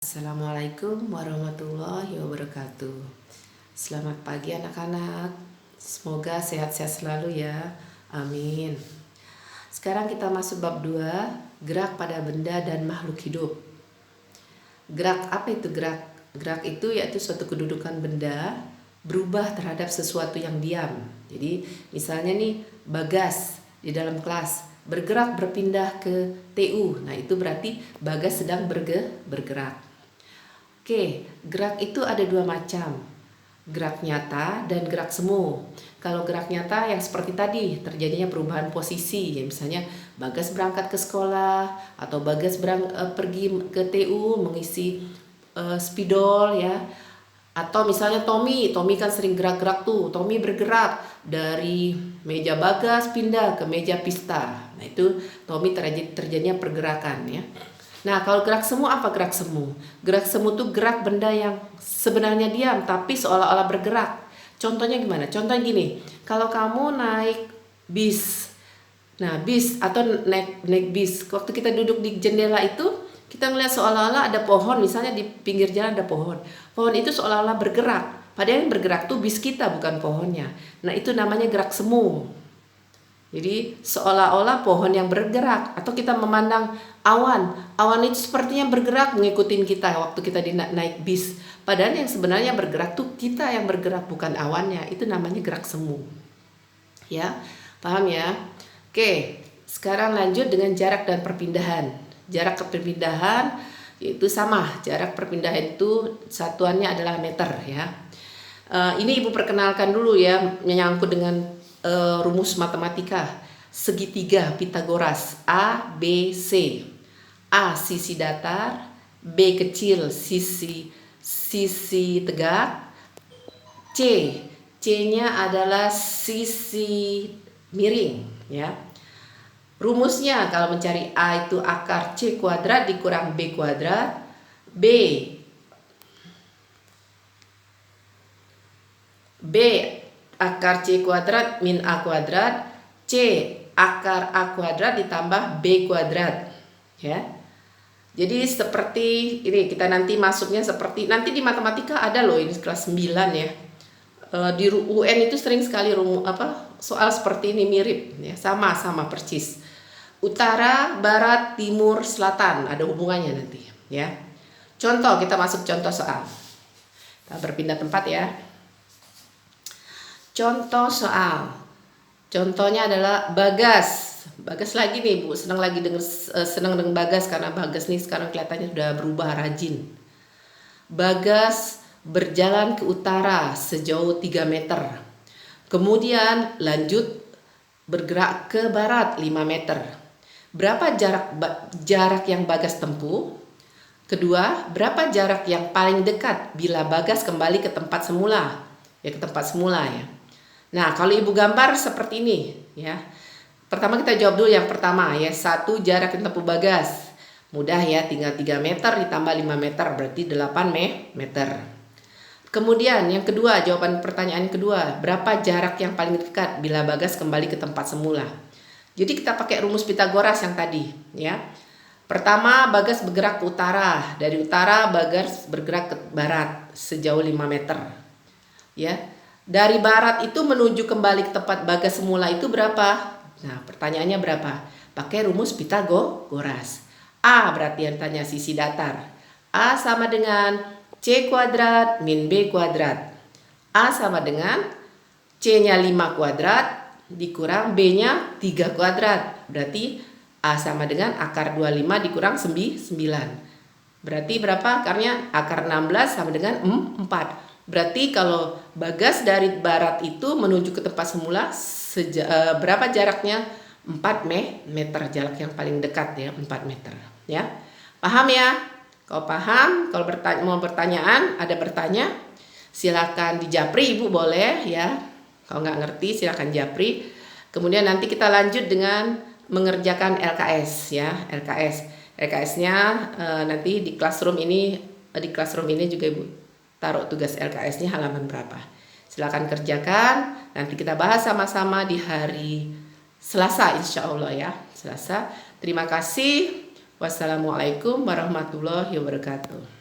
Assalamualaikum warahmatullahi wabarakatuh. Selamat pagi anak-anak. Semoga sehat-sehat selalu ya. Amin. Sekarang kita masuk bab 2, gerak pada benda dan makhluk hidup. Gerak, apa itu gerak? Gerak itu yaitu suatu kedudukan benda berubah terhadap sesuatu yang diam. Jadi misalnya nih Bagas di dalam kelas bergerak berpindah ke TU. Nah itu berarti Bagas sedang bergerak. Oke, gerak itu ada dua macam, gerak nyata dan gerak semu. Kalau gerak nyata yang seperti tadi, terjadinya perubahan posisi, ya misalnya Bagas berangkat ke sekolah atau Bagas pergi ke TU mengisi spidol ya. Atau misalnya Tommy kan sering gerak-gerak tuh, Tommy bergerak dari meja Bagas pindah ke meja Pista. Nah itu Tommy terjadinya pergerakan ya. Nah kalau gerak semu apa gerak semu? Gerak semu tuh gerak benda yang sebenarnya diam tapi seolah-olah bergerak. Contohnya gimana? Contohnya gini, kalau kamu naik bis, nah bis atau naik bis, waktu kita duduk di jendela itu kita ngeliat seolah-olah ada pohon, misalnya di pinggir jalan ada pohon. Pohon itu seolah-olah bergerak, padahal yang bergerak tuh bis kita bukan pohonnya. Nah itu namanya gerak semu. Jadi seolah-olah pohon yang bergerak, atau kita memandang awan itu sepertinya bergerak mengikuti kita waktu kita naik bis. Padahal yang sebenarnya bergerak tuh kita yang bergerak bukan awannya. Itu namanya gerak semu. Ya, paham ya? Oke, sekarang lanjut dengan jarak dan perpindahan. Jarak ke perpindahan itu sama. Jarak perpindahan itu satuannya adalah meter ya. Ini Ibu perkenalkan dulu ya, menyangkut dengan rumus matematika. Segitiga Pitagoras A, B, C. A sisi datar, B kecil sisi tegak, C-nya adalah sisi miring ya. Rumusnya kalau mencari A itu akar C kuadrat dikurang B kuadrat, B akar C kuadrat min A kuadrat, C akar A kuadrat ditambah B kuadrat ya. Jadi seperti ini, kita nanti masuknya seperti nanti di matematika ada loh, ini kelas 9 ya. Di UN itu sering sekali soal seperti ini, mirip ya, sama persis. Utara, barat, timur, selatan ada hubungannya nanti ya. Contoh, kita masuk contoh soal. Kita berpindah tempat ya. Contoh soal. Contohnya adalah Bagas lagi nih Bu, senang dengan Bagas karena Bagas nih sekarang kelihatannya sudah berubah rajin. Bagas berjalan ke utara sejauh 3 meter. Kemudian lanjut bergerak ke barat 5 meter. Berapa jarak yang Bagas tempuh? Kedua, berapa jarak yang paling dekat bila Bagas kembali ke tempat semula? Ya, ke tempat semula ya. Nah, kalau Ibu gambar seperti ini ya. Pertama kita jawab dulu yang pertama ya. 1 jarak yang tempuh Bagas. Mudah ya, tinggal 3 meter ditambah 5 meter berarti 8 meter. Kemudian yang kedua, jawaban pertanyaan kedua, berapa jarak yang paling dekat bila Bagas kembali ke tempat semula? Jadi kita pakai rumus Pitagoras yang tadi ya. Pertama, Bagas bergerak ke utara. Dari utara Bagas bergerak ke barat sejauh 5 meter. Ya. Dari barat itu menuju kembali ke tempat Bagas semula itu berapa? Nah, pertanyaannya berapa? Pakai rumus Pitagoras. A berarti yang tanya sisi datar. A sama dengan C kuadrat min B kuadrat. A sama dengan C-nya 5 kuadrat dikurang B-nya 3 kuadrat. Berarti A sama dengan akar 25 dikurang 9. Berarti berapa akarnya? Akar 16 sama dengan 4. Berarti kalau Bagas dari barat itu menuju ke tempat semula berapa jaraknya? 4 meter, jarak yang paling dekat ya, 4 meter ya. Paham ya? Kalau paham, kalau mau pertanyaan, ada bertanya, silakan dijapri Ibu boleh ya. Kalau nggak ngerti silakan japri. Kemudian nanti kita lanjut dengan mengerjakan LKS ya, LKS-nya nanti di classroom ini juga Ibu taruh tugas LKS-nya halaman berapa. Silakan kerjakan, nanti kita bahas sama-sama di hari Selasa insya Allah ya, Selasa. Terima kasih. Wassalamualaikum warahmatullahi wabarakatuh.